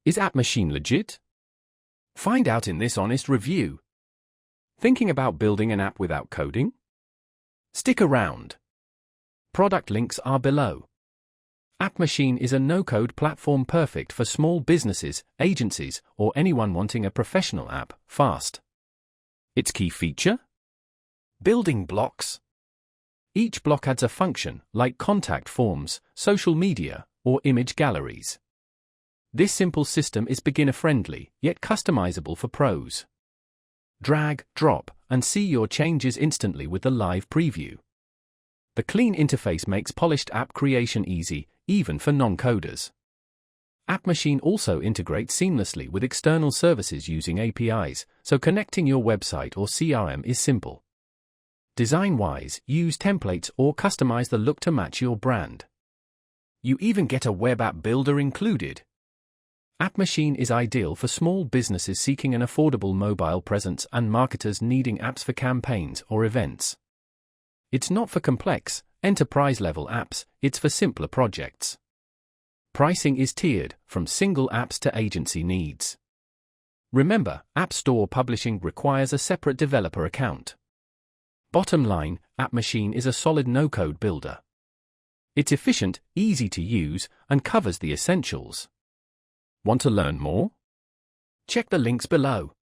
Is AppMachine legit? Find out in this honest review. Thinking about building an app without coding? Stick around. Product links are below. AppMachine is a no-code platform perfect for small businesses, agencies, or anyone wanting a professional app fast. Its key feature? Building blocks. Each block adds a function, like contact forms, social media, or image galleries. This simple system is beginner-friendly, yet customizable for pros. Drag, drop, and see your changes instantly with the live preview. The clean interface makes polished app creation easy, even for non-coders. AppMachine also integrates seamlessly with external services using APIs, so connecting your website or CRM is simple. Design-wise, use templates or customize the look to match your brand. You even get a web app builder included. AppMachine is ideal for small businesses seeking an affordable mobile presence and marketers needing apps for campaigns or events. It's not for complex, enterprise-level apps, it's for simpler projects. Pricing is tiered, from single apps to agency needs. Remember, App Store publishing requires a separate developer account. Bottom line, AppMachine is a solid no-code builder. It's efficient, easy to use, and covers the essentials. Want to learn more? Check the links below.